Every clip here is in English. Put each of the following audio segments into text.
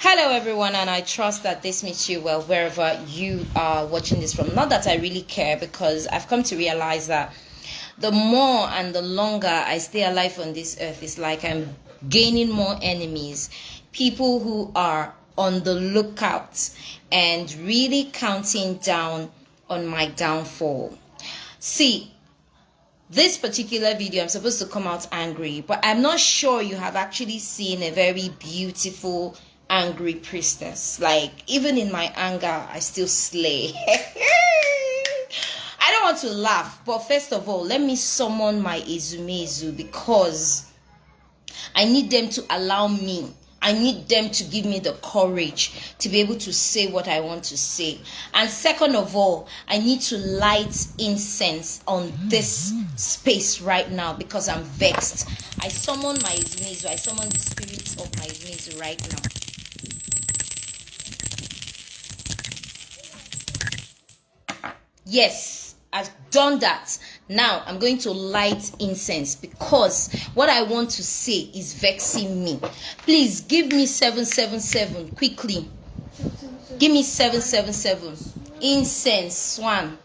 Hello everyone, and I trust that this meets you well wherever you are watching this from. Not that I really care, because I've come to realize that the more and the longer I stay alive on this earth, it's like I'm gaining more enemies, people who are on the lookout and really counting down on my downfall. See, this particular video, I'm supposed to come out angry, but I'm not sure you have actually seen a very beautiful angry priestess. Like, even in my anger, I still slay. I don't want to laugh, but first of all, let me summon my ezumezu, because I need them to allow me. I need them to give me the courage to be able to say what I want to say. And second of all, I need to light incense on this space right now because I'm vexed. I summon my ezumezu. I summon the spirits of my ezumezu right now. Yes, I've done that. Now I'm going to light incense because what I want to say is vexing me. Please give me 777 quickly. Give me 777 incense. Swan,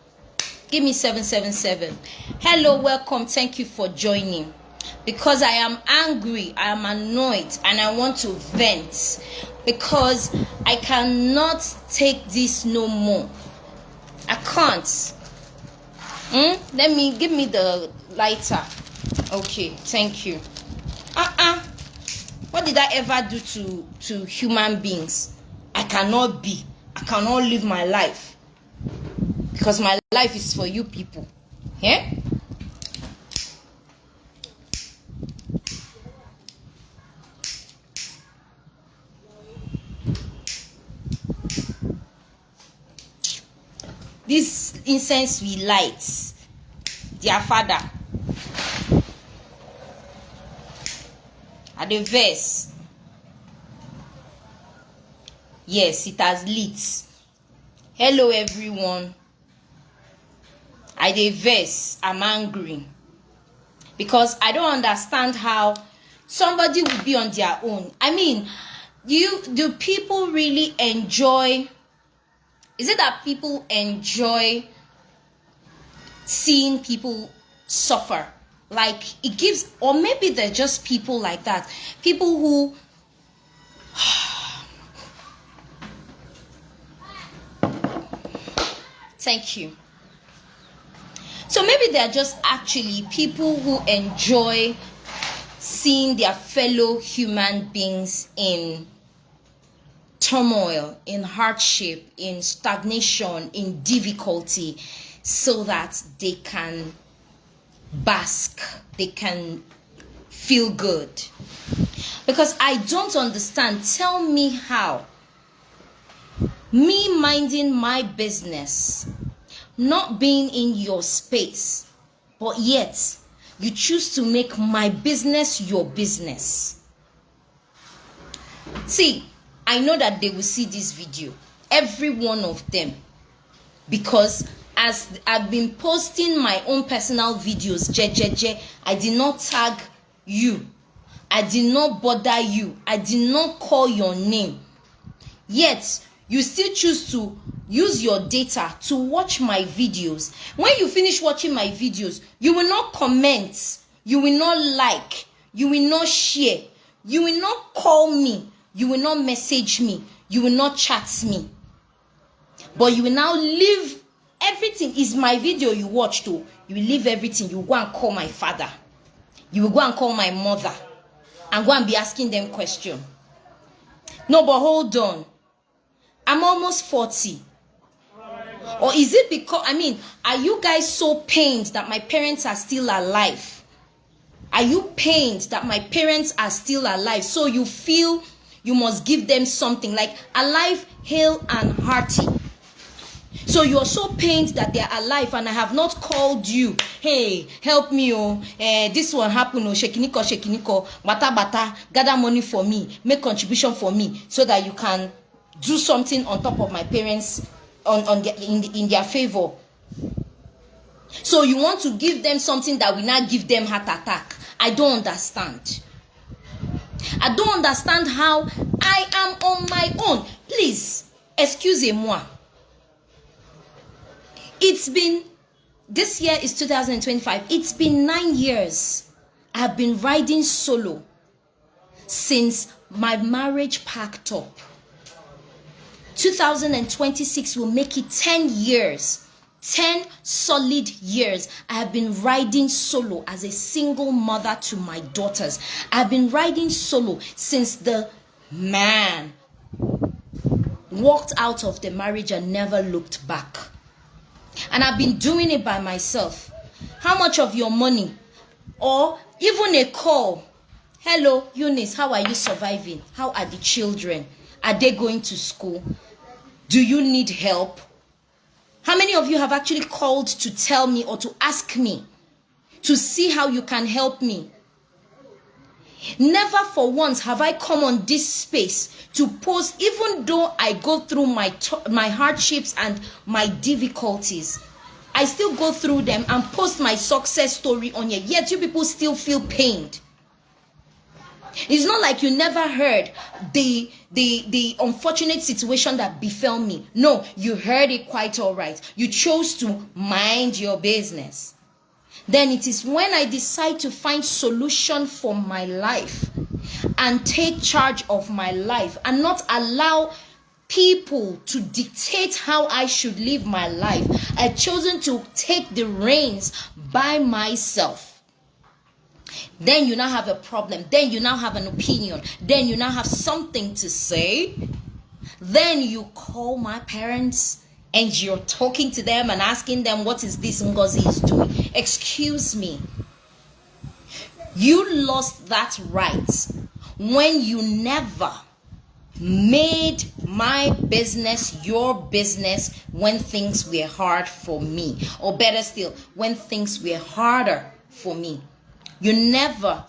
give me 777. Hello, welcome. Thank you for joining. Because I am angry, I am annoyed, and I want to vent because I cannot take this no more. I can't. Give me the lighter. Okay, thank you. What did I ever do to human beings? I cannot live my life because my life is for you people. Yeah? This incense we light, dear Father, at the verse. Yes, it has lit. Hello everyone. At the verse, I'm angry because I don't understand how somebody would be on their own. I mean, do people really enjoy? Is it that people enjoy seeing people suffer? Like, it gives, or maybe they're just people like that. People who, thank you. So maybe they're just actually people who enjoy seeing their fellow human beings in turmoil, in hardship, in stagnation, in difficulty, so that they can bask, they can feel good. Because I don't understand. Tell me how me minding my business, not being in your space, but yet you choose to make my business your business. See, I know that they will see this video, every one of them, because as I've been posting my own personal videos, I did not tag you, I did not bother you, I did not call your name, yet you still choose to use your data to watch my videos. When you finish watching my videos, you will not comment, you will not like, you will not share, you will not call me, you will not message me, you will not chat me, but you will now leave everything. Is my video you watch too. You will leave everything. You will go and call my father, you will go and call my mother and go and be asking them questions. No, but hold on, I'm almost 40. Or is it because, I mean, are you guys so pained that my parents are still alive? Are you pained that my parents are still alive, so you feel you must give them something, like alive, hale and hearty? So you're so pained that they're alive and I have not called you, hey, help me, this one happened, shekiniko, bata, gather money for me, make contribution for me, so that you can do something on top of my parents, in their favor. So you want to give them something that will not give them heart attack. I don't understand. I don't understand how I am on my own. Please, excusez-moi. This year is 2025. It's been 9 years. I have been riding solo since my marriage packed up. 2026 will make it 10 years. 10 solid years. I have been riding solo as a single mother to my daughters. I've been riding solo since the man walked out of the marriage and never looked back. And I've been doing it by myself. How much of your money or even a call? Hello, Eunice, how are you surviving? How are the children? Are they going to school? Do you need help? How many of you have actually called to tell me or to ask me to see how you can help me? Never for once have I come on this space to post, even though I go through my hardships and my difficulties. I still go through them and post my success story on here. Yet you people still feel pained. It's not like you never heard the unfortunate situation that befell me. No, you heard it quite all right. You chose to mind your business. Then it is when I decide to find solution for my life and take charge of my life and not allow people to dictate how I should live my life. I've chosen to take the reins by myself. Then you now have a problem. Then you now have an opinion. Then you now have something to say. Then you call my parents and you're talking to them and asking them, what is this Ngozi is doing? Excuse me. You lost that right when you never made my business your business when things were hard for me. Or better still, when things were harder for me. You never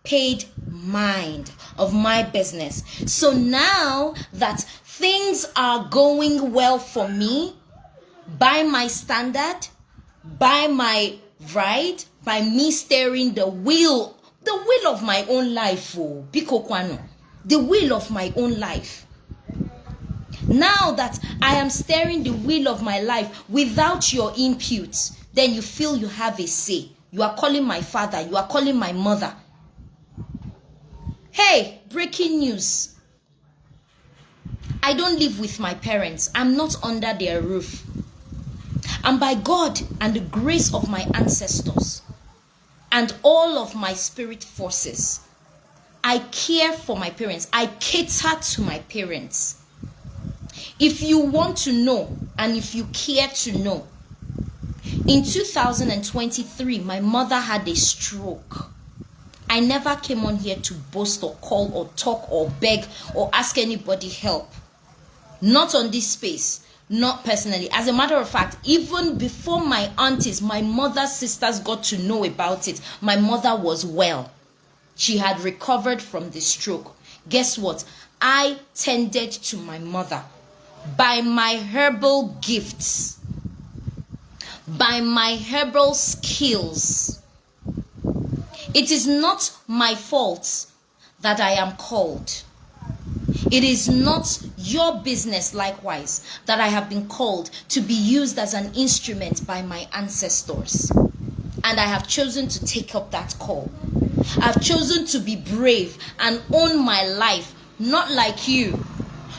paid mind of my business. So now that things are going well for me, by my standard, by my right, by me steering the wheel of my own life, Biko Kwano, the wheel of my own life. Now that I am steering the wheel of my life without your input, then you feel you have a say. You are calling my father, you are calling my mother. Hey, breaking news. I don't live with my parents. I'm not under their roof. And by God and the grace of my ancestors and all of my spirit forces, I care for my parents. I cater to my parents. If you want to know and if you care to know, in 2023, my mother had a stroke. I never came on here to boast or call or talk or beg or ask anybody help. Not on this space. Not personally. As a matter of fact, even before my aunties, my mother's sisters got to know about it, my mother was well. She had recovered from the stroke. Guess what? I tended to my mother by my herbal gifts, by my herbal skills. It is not my fault that I am called. It is not your business, likewise, that I have been called to be used as an instrument by my ancestors. And I have chosen to take up that call. I've chosen to be brave and own my life, not like you.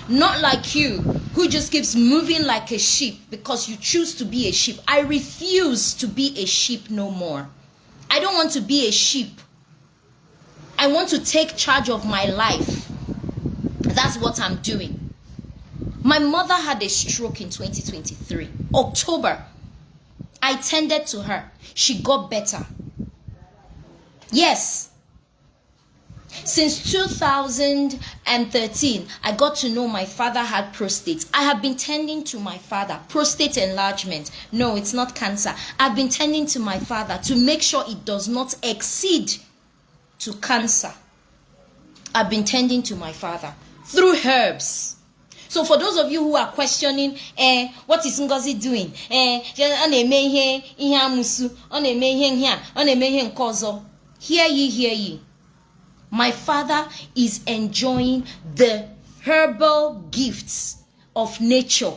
Not like you, who just keeps moving like a sheep because you choose to be a sheep. I refuse to be a sheep no more. I don't want to be a sheep. I want to take charge of my life. That's what I'm doing. My mother had a stroke in 2023, October. I tended to her. She got better. Yes. Since 2013, I got to know my father had prostate. I have been tending to my father. Prostate enlargement. No, it's not cancer. I've been tending to my father to make sure it does not exceed to cancer. I've been tending to my father through herbs. So for those of you who are questioning, what is Ngozi doing? Hear ye, hear ye. My father is enjoying the herbal gifts of nature.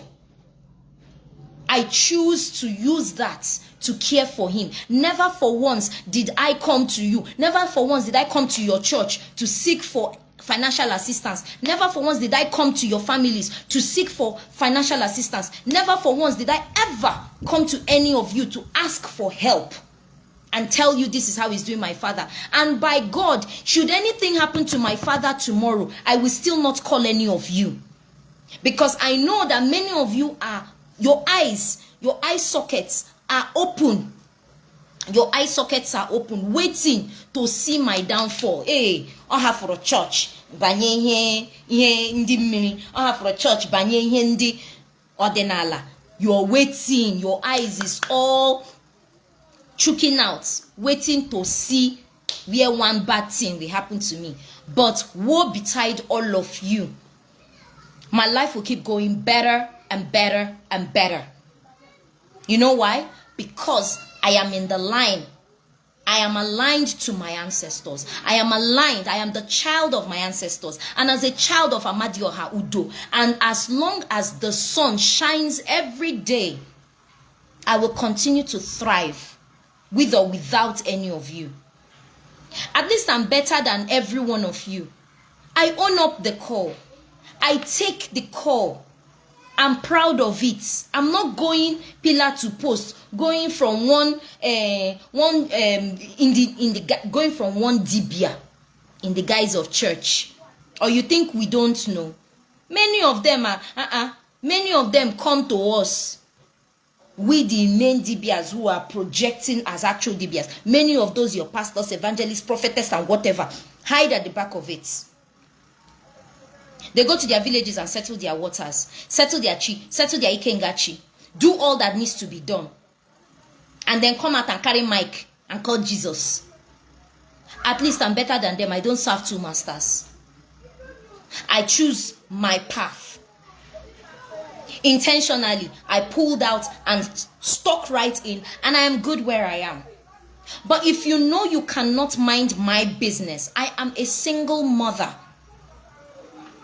I choose to use that to care for him. Never for once did I come to you. Never for once did I come to your church to seek for financial assistance. Never for once did I come to your families to seek for financial assistance. Never for once did I ever come to any of you to ask for help and tell you this is how he's doing my father. And by God, should anything happen to my father tomorrow, I will still not call any of you. Because I know that many of you are, your eye sockets are open. Your eye sockets are open, waiting to see my downfall. Hey, I have for a church. Banye ndi mmiri. I have for a church. Banye ndi ordinala. You're waiting. Your eyes is all choking out, waiting to see where one bad thing will happen to me. But woe betide all of you. My life will keep going better and better and better. You know why? Because I am in the line. I am aligned to my ancestors. I am aligned. I am the child of my ancestors. And as a child of Amadioha Udo, and as long as the sun shines every day, I will continue to thrive with or without any of you. At least I'm better than every one of you. I own up the call. I take the call. I'm proud of it. I'm not going pillar to post, going from one going from one dibia in the guise of church. Or you think we don't know? Many of them many of them come to us. We the main DBs who are projecting as actual DBs. Many of those your pastors, evangelists, prophetess, and whatever hide at the back of it. They go to their villages and settle their waters, settle their chi, settle their ikengachi, do all that needs to be done. And then come out and carry mic and call Jesus. At least I'm better than them. I don't serve two masters. I choose my path. Intentionally, I pulled out and stuck right in, and I am good where I am. But if you know you cannot mind my business, I am a single mother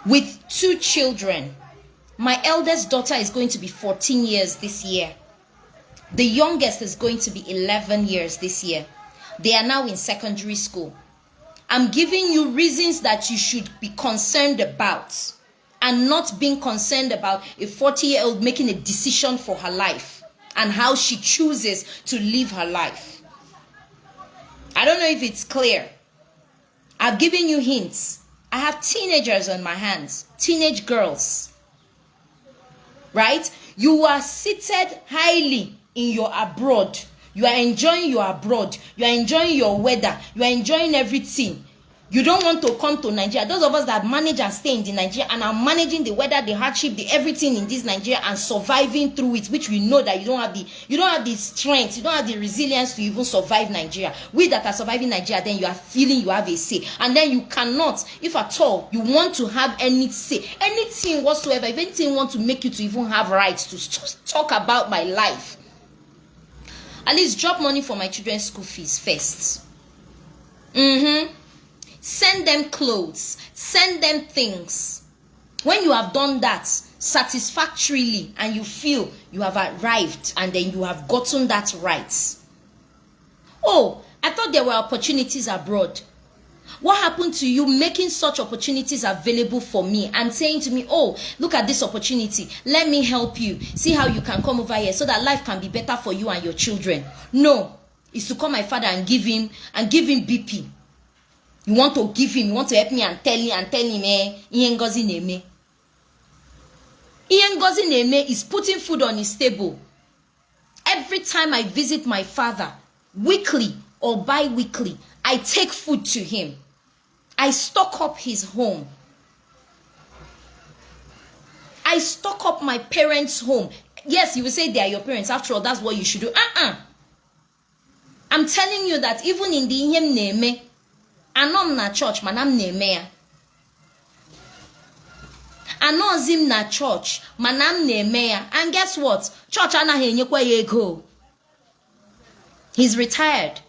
with 2 children. My eldest daughter is going to be 14 years this year. The youngest is going to be 11 years this year. They are now in secondary school. I'm giving you reasons that you should be concerned about, and not being concerned about a 40-year-old making a decision for her life and how she chooses to live her life. I don't know if it's clear. I've given you hints. I have teenagers on my hands, teenage girls, right? You are seated highly in your abroad. You are enjoying your abroad. You are enjoying your weather. You are enjoying everything. You don't want to come to Nigeria. Those of us that manage and stay in the Nigeria and are managing the weather, the hardship, the everything in this Nigeria and surviving through it, which we know that you don't have the strength, you don't have the resilience to even survive Nigeria. We that are surviving Nigeria, then you are feeling you have a say, and then you cannot, if at all you want to have any say, anything whatsoever, if anything want to make you to even have rights to talk about my life, at least drop money for my children's school fees first. Send them clothes, send them things. When you have done that satisfactorily and you feel you have arrived and then you have gotten that right. Oh, I thought there were opportunities abroad. What happened to you making such opportunities available for me and saying to me, oh, look at this opportunity. Let me help you. See how you can come over here so that life can be better for you and your children. No, it's to call my father and give him BP. You want to give him, you want to help me and tell him, Iyengozi neme. Iyengozi neme is putting food on his table. Every time I visit my father, weekly or bi-weekly, I take food to him. I stock up his home. I stock up my parents' home. Yes, you will say they are your parents. After all, that's what you should do. I'm telling you that even in the Ihem neme, anom na church manam neme ya. Anozim na church manam neme ya. And guess what? Church anaghị enyekwa ya ego. He's retired.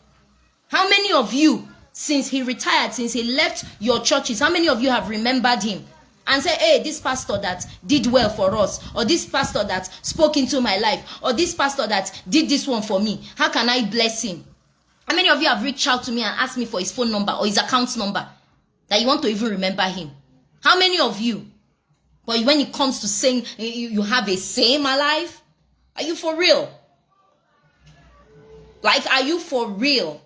How many of you, since he retired, since he left your churches, how many of you have remembered him and say, hey, this pastor that did well for us, or this pastor that spoke into my life, or this pastor that did this one for me, how can I bless him? How many of you have reached out to me and asked me for his phone number or his account number that you want to even remember him? How many of you? But when it comes to saying you have a say in my life, are you for real? Like, are you for real?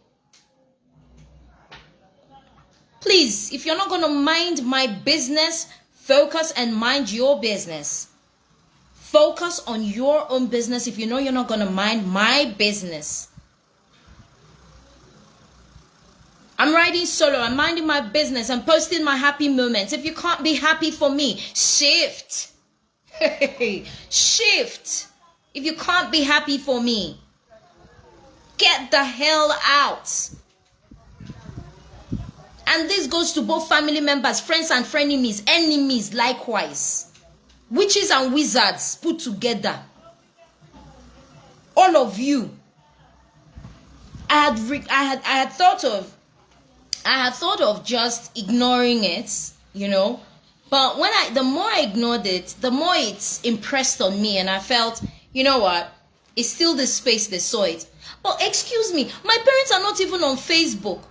Please, if you're not going to mind my business, focus and mind your business. Focus on your own business if you know you're not going to mind my business. I'm riding solo. I'm minding my business. I'm posting my happy moments. If you can't be happy for me, shift. Shift. If you can't be happy for me, get the hell out. And this goes to both family members, friends and frenemies, enemies likewise. Witches and wizards put together. All of you. I had thought of just ignoring it, you know. But the more I ignored it, the more it's impressed on me, and I felt, you know what? It's still the space they saw it. But excuse me, my parents are not even on Facebook.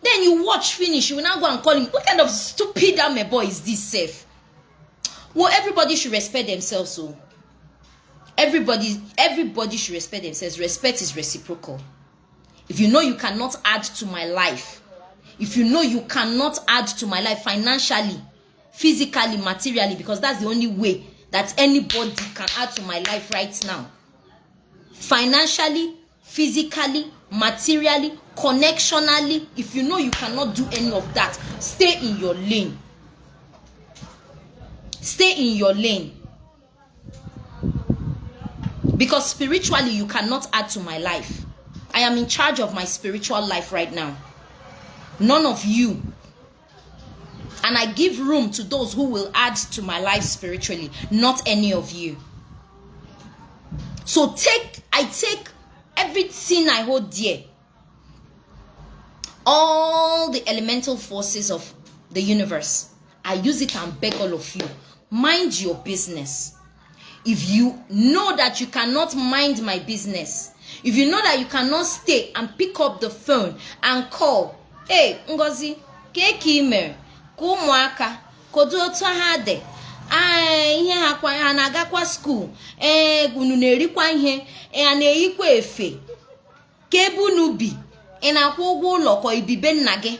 Then you watch finish, you will now go and call him. What kind of stupid my boy is this safe? Well, everybody should respect themselves. So everybody should respect themselves. Respect is reciprocal. If you know you cannot add to my life, if you know you cannot add to my life financially, physically, materially, because that's the only way that anybody can add to my life right now. Financially, physically, materially, connectionally, if you know you cannot do any of that, stay in your lane. Stay in your lane. Because spiritually, you cannot add to my life. I am in charge of my spiritual life right now. None of you. And I give room to those who will add to my life spiritually, not any of you. So I take everything I hold dear. All the elemental forces of the universe. I use it and beg all of you. Mind your business. If you know that you cannot mind my business, if you know that you cannot stay and pick up the phone and call, hey, Ngozi, keke ime, kumuaka, kodu otu ha de, ihe ha kwa ha na-agakwa school, unu na-erikwa ihe, na-eyikwa efe, kebu nubi, na-akwụ ụgwọ ụlọ ko ibibe nna gị.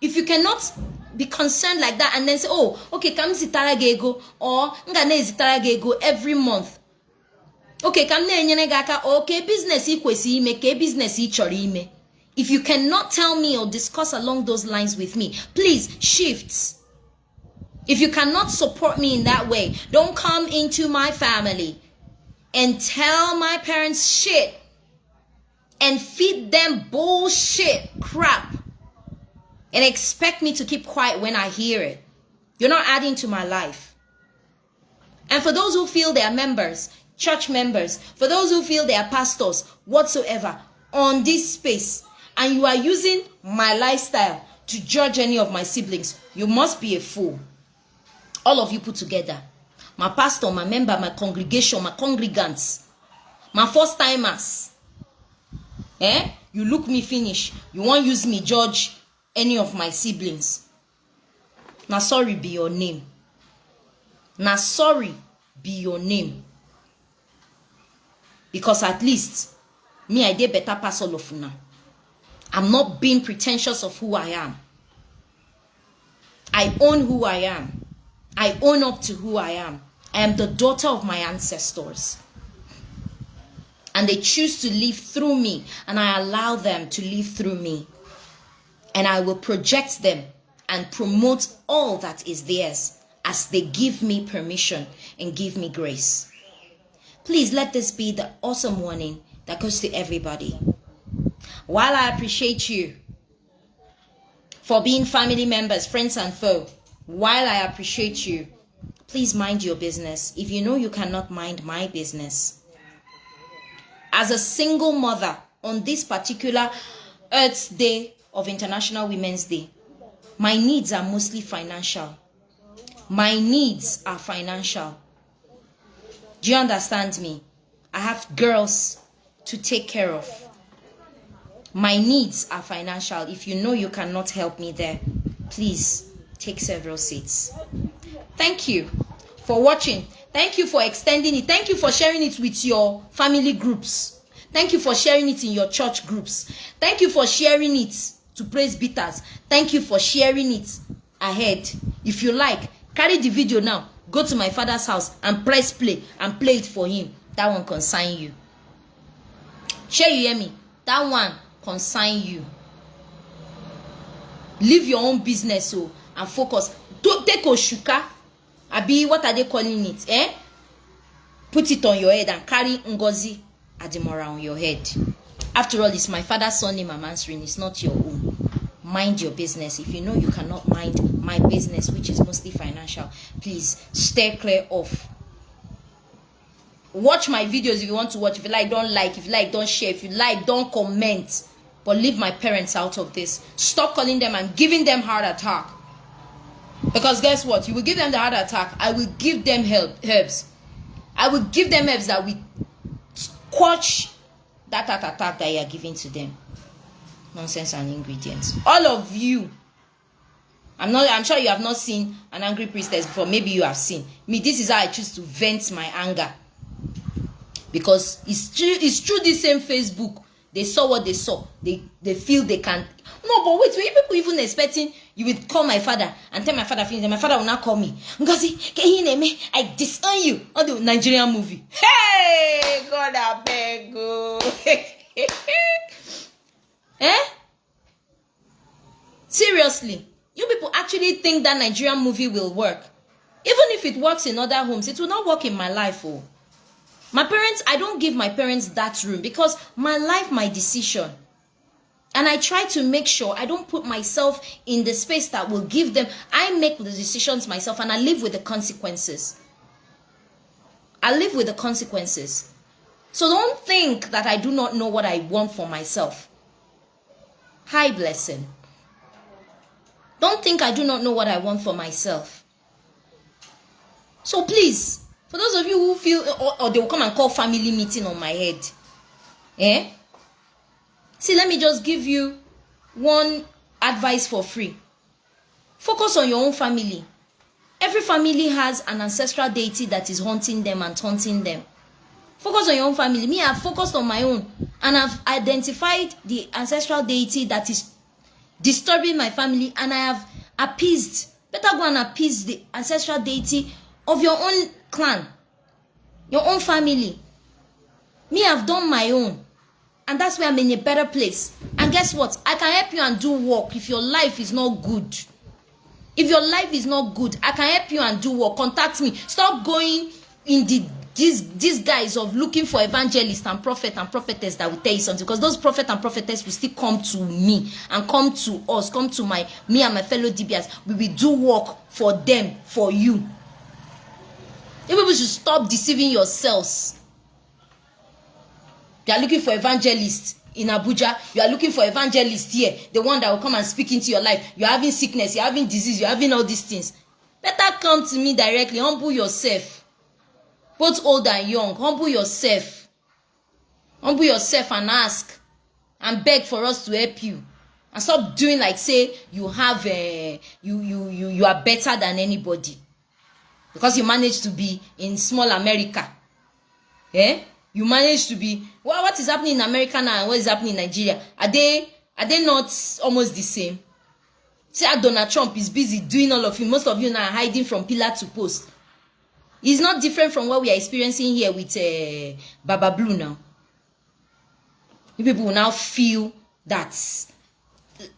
If you cannot be concerned like that and then say, oh, okay, kam zitara gị ego, or nga na-ezitara gị ego every month. Okay, kam na-enyere gị aka, okay, business ikwesi ime, ke business ịchọrọ ime. If you cannot tell me or discuss along those lines with me, please shift. If you cannot support me in that way, don't come into my family and tell my parents shit and feed them bullshit crap and expect me to keep quiet when I hear it. You're not adding to my life. And for those who feel they are members, church members, for those who feel they are pastors, whatsoever, on this space, and you are using my lifestyle to judge any of my siblings, you must be a fool. All of you put together. My pastor, my member, my congregation, my congregants, my first timers. You look me finish. You won't use me judge any of my siblings. Now sorry be your name. Now sorry be your name. Because at least me, I did better pass all of you now. I'm not being pretentious of who I am. I own who I am. I own up to who I am. I am the daughter of my ancestors. And they choose to live through me. And I allow them to live through me. And I will project them and promote all that is theirs as they give me permission and give me grace. Please let this be the awesome warning that goes to everybody. While I appreciate you for being family members, friends and foe, while I appreciate you, please mind your business. If you know you cannot mind my business. As a single mother on this particular Earth's Day of International Women's Day, my needs are mostly financial. My needs are financial. Do you understand me? I have girls to take care of. My needs are financial. If you know you cannot help me there, please take several seats. Thank you for watching. Thank you for extending it. Thank you for sharing it with your family groups. Thank you for sharing it in your church groups. Thank you for sharing it to praise beaters. Thank you for sharing it ahead. If you like, carry the video now. Go to my father's house and press play and play it for him. That one consign you. Share, you hear me? That one consign you. Leave your own business and focus. Don't take Oshuka. Abi, what are they calling it? Put it on your head and carry Ngozi Adimora on your head. After all, it's my father's surname I'm answering. It's not your own. Mind your business. If you know you cannot mind my business, which is mostly financial, please stay clear of. Watch my videos if you want to watch. If you like, don't like. If you like, don't share. If you like, don't comment. But leave my parents out of this. Stop calling them and giving them heart attack. Because guess what? You will give them the heart attack. I will give them herbs. I will give them herbs that will squash that heart attack that you are giving to them. Nonsense and ingredients. All of you. I'm sure you have not seen an angry priestess before. Maybe you have seen. Me, this is how I choose to vent my anger. Because it's through this same Facebook. They saw what they saw. They feel they can. No, but wait, were you people even expecting you would call my father and tell my father feelings, and my father will not call me? Ngozi, can you name me? I disown you on the Nigerian movie. Hey, God, I beg you. Seriously, you people actually think that Nigerian movie will work? Even if it works in other homes, it will not work in my life. Oh. My parents, I don't give my parents that room because my life, my decision. And I try to make sure I don't put myself in the space that will give them. I make the decisions myself and I live with the consequences. I live with the consequences. So don't think that I do not know what I want for myself. Hi, blessing. Don't think I do not know what I want for myself. So please, for those of you who feel, or they will come and call family meeting on my head. See, let me just give you one advice for free. Focus on your own family. Every family has an ancestral deity that is haunting them and taunting them. Focus on your own family. Me, I've focused on my own. And I've identified the ancestral deity that is disturbing my family. And I have appeased. Better go and appease the ancestral deity of your own clan. Your own family. Me, I've done my own. And that's why I'm in a better place. And guess what? I can help you and do work if your life is not good. If your life is not good, I can help you and do work. Contact me. Stop going in these guys of looking for evangelists and prophet and prophetess that will tell you something. Because those prophet and prophetess will still come to me and come to us, come to me and my fellow DBS. We will do work for them, for you. You people should stop deceiving yourselves. You are looking for evangelists in Abuja. You are looking for evangelists here. The one that will come and speak into your life. You are having sickness. You are having disease. You are having all these things. Better come to me directly. Humble yourself. Both old and young. Humble yourself. Humble yourself and ask. And beg for us to help you. And stop doing like say you have you are better than anybody. Because you managed to be in small America. You manage to be what is happening in America now and what is happening in Nigeria? Are they not almost the same? See how Donald Trump is busy doing all of you. Most of you now are hiding from pillar to post. It's not different from what we are experiencing here with Baba Blue now. You people will now feel that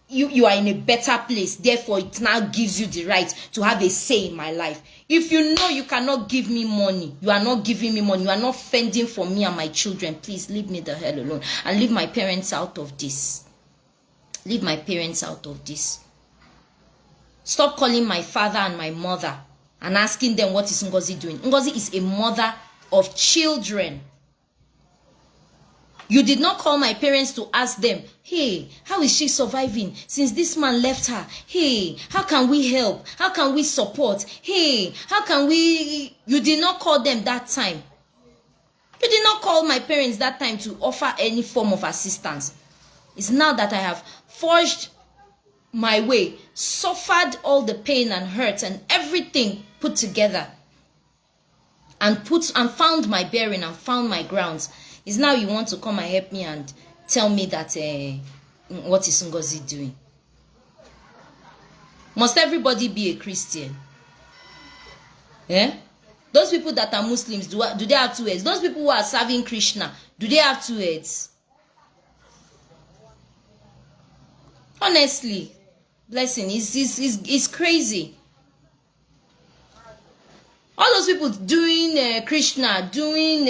you are in a better place. Therefore, it now gives you the right to have a say in my life. If you know you cannot give me money, you are not giving me money, you are not fending for me and my children, please leave me the hell alone. And leave my parents out of this. Leave my parents out of this. Stop calling my father and my mother and asking them what is Ngozi doing. Ngozi is a mother of children. You did not call my parents to ask them, hey, how is she surviving since this man left her? Hey, how can we help? How can we support? Hey, how can we... You did not call them that time. You did not call my parents that time to offer any form of assistance. It's now that I have forged my way, suffered all the pain and hurt and everything put together, and found my bearing and found my grounds. Is now you want to come and help me and tell me that what is Ngozi doing? Must everybody be a Christian? Yeah? Those people that are Muslims, do they have two heads? Those people who are serving Krishna, do they have two heads? Honestly, blessing is crazy. All those people doing Krishna, doing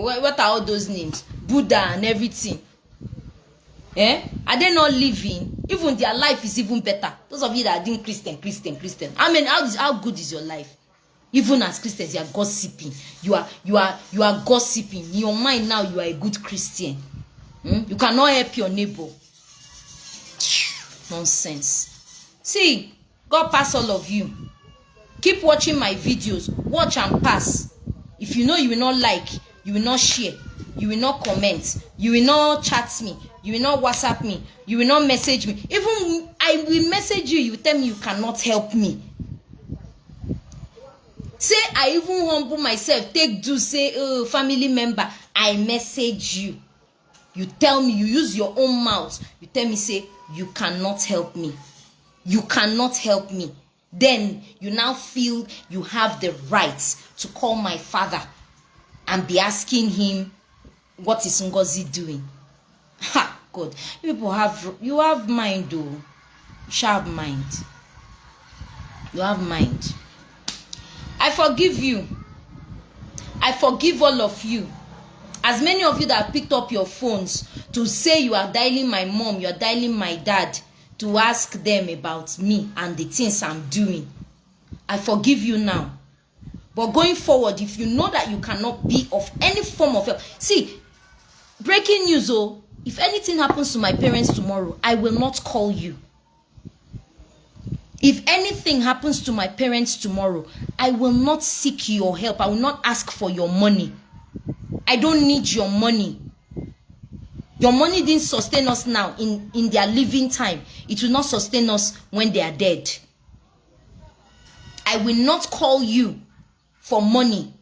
what are all those names? Buddha and everything. Eh? Are they not living? Even their life is even better. Those of you that are doing Christian. I mean, how good is your life? Even as Christians, you are gossiping. You are gossiping. In your mind now, you are a good Christian. You cannot help your neighbor. Nonsense. See, God pass all of you. Keep watching my videos. Watch and pass. If you know you will not like, you will not share, you will not comment, you will not chat me, you will not WhatsApp me, you will not message me. Even I will message you, you will tell me you cannot help me. Say I even humble myself, say, oh, family member, I message you. You tell me, you use your own mouth. You tell me, say, you cannot help me. You cannot help me. Then you now feel you have the right to call my father and be asking him, what is Ngozi doing? Ha, God. You have mind, though. You shall have mind. You have mind. I forgive you. I forgive all of you. As many of you that have picked up your phones to say you are dialing my mom, you are dialing my dad, to ask them about me and the things I'm doing. I forgive you now. But going forward, if you know that you cannot be of any form of help. See, breaking news, oh, if anything happens to my parents tomorrow, I will not call you. If anything happens to my parents tomorrow, I will not seek your help. I will not ask for your money. I don't need your money. Your money didn't sustain us now in their living time. It will not sustain us when they are dead. I will not call you for money.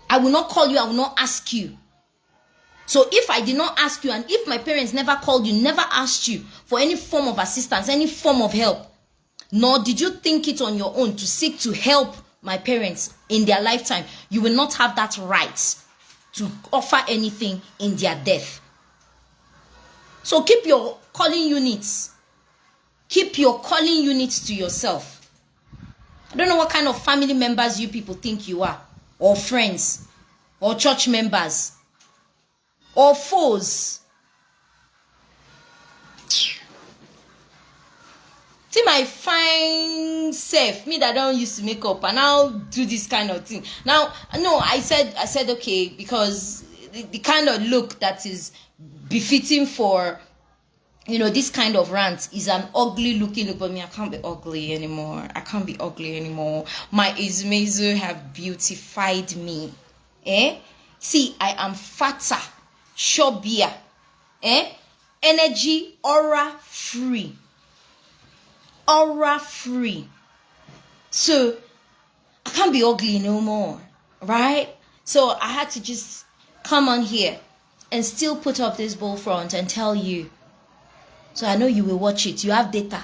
I will not call you. I will not ask you. So if I did not ask you, and if my parents never called you, never asked you for any form of assistance, any form of help, nor did you think it on your own to seek to help my parents in their lifetime, you will not have that right to offer anything in their death. So keep your calling units. Keep your calling units to yourself. I don't know what kind of family members you people think you are, or friends, or church members, or foes. See my fine self, me that don't used to make up, and I'll do this kind of thing. Now, no, I said okay, because the kind of look that is befitting for, you know, this kind of rant is an ugly looking look. But me, I can't be ugly anymore. I can't be ugly anymore. My Izmezu have beautified me. See, I am fatter, chubbier, energy, aura free. Aura free. So I can't be ugly no more, right? So I had to just come on here and still put up this bull front and tell you. So I know you will watch it. You have data.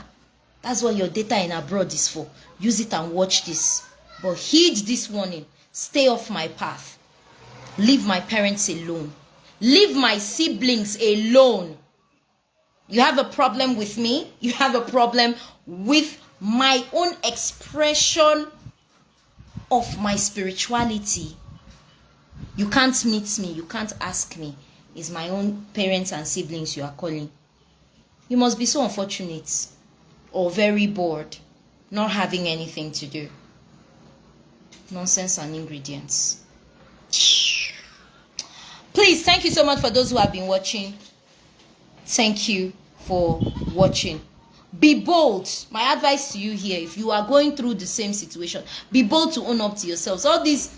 That's what your data in abroad is for. Use it and watch this. But heed this warning. Stay off my path. Leave my parents alone. Leave my siblings alone. You have a problem with me. You have a problem with my own expression of my spirituality. You can't meet me. You can't ask me. It's my own parents and siblings you are calling. You must be so unfortunate or very bored, not having anything to do. Nonsense and ingredients. Please, thank you so much for those who have been watching. Thank you for watching. Be bold. My advice to you here, if you are going through the same situation, be bold to own up to yourselves. All these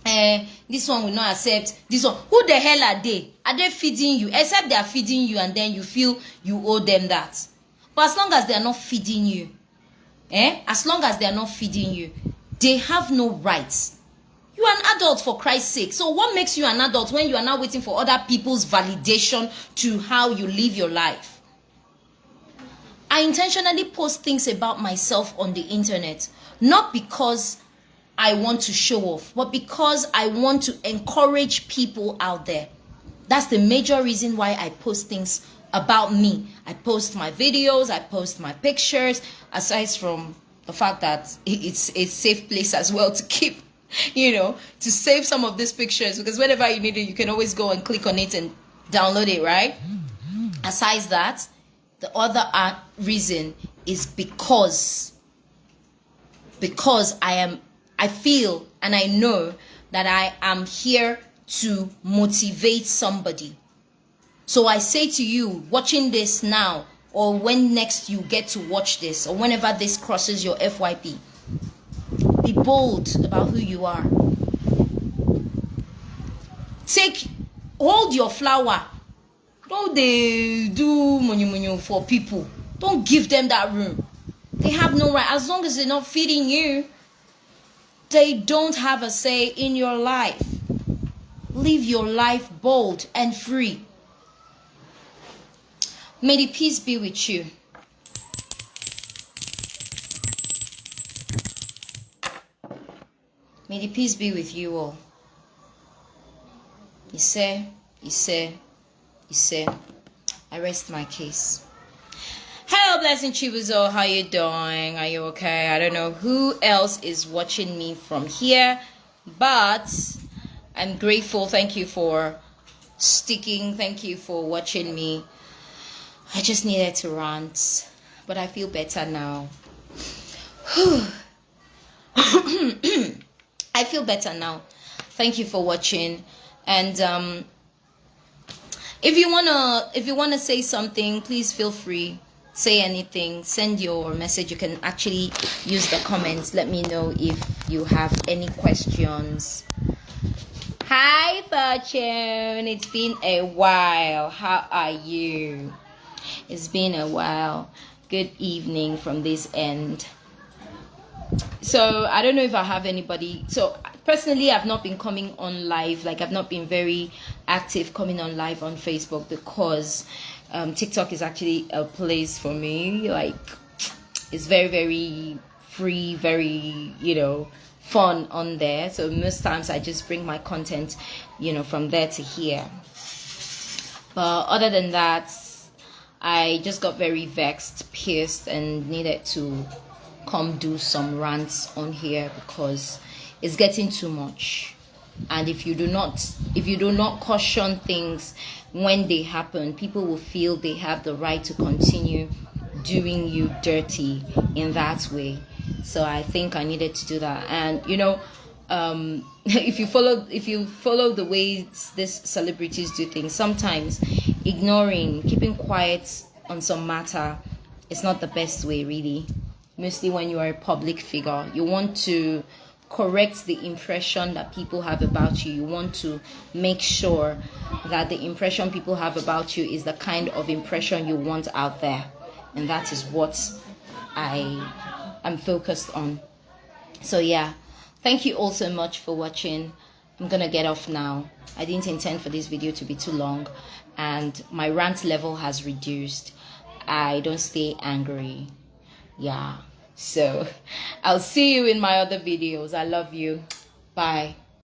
this one will not accept, this one, who the hell are they? Are they feeding you? Except they are feeding you and then you feel you owe them that. But as long as they are not feeding you, as long as they are not feeding you, they have no rights. You are an adult, for Christ's sake. So what makes you an adult when you are now waiting for other people's validation to how you live your life? I intentionally post things about myself on the internet, not because I want to show off, but because I want to encourage people out there. That's the major reason why I post things about me. I post my videos, I post my pictures, aside from the fact that it's a safe place as well to keep, to save some of these pictures, because whenever you need it, you can always go and click on it and download it, right? Aside that, the other reason is because I feel and I know that I am here to motivate somebody. So I say to you, watching this now, or when next you get to watch this, or whenever this crosses your FYP, be bold about who you are. Hold your flower. Don't they do money for people? Don't give them that room. They have no right. As long as they're not feeding you, they don't have a say in your life. Live your life bold and free. May the peace be with you. May the peace be with you all. I rest my case. Hello, Blessing Chibuzo. How you doing? Are you okay? I don't know who else is watching me from here, but I'm grateful. Thank you for sticking. Thank you for watching me. I just needed to rant, but I feel better now. I feel better now. Thank you for watching. And if you wanna say something, please feel free. Say anything. Send your message. You can actually use the comments. Let me know if you have any questions. Hi, Fortune. It's been a while. How are you? It's been a while. Good evening from this end. So I don't know if I have anybody. So personally, I've not been coming on live. Like, I've not been very active coming on live on Facebook, because TikTok is actually a place for me. Like, it's very, very free, very, fun on there. So most times I just bring my content, from there to here. But other than that, I just got very vexed, pissed, and needed to come do some rants on here because it's getting too much. And if you do not caution things when they happen, people will feel they have the right to continue doing you dirty in that way. So I think I needed to do that. And if you follow the way these celebrities do things, sometimes keeping quiet on some matter is not the best way, really. Mostly when you are a public figure, you want to correct the impression that people have about you. You want to make sure that the impression people have about you is the kind of impression you want out there. And that is what I am focused on. So yeah, thank you all so much for watching. I'm gonna get off now. I didn't intend for this video to be too long, and my rant level has reduced. I don't stay angry. Yeah, so I'll see you in my other videos. I love you. Bye.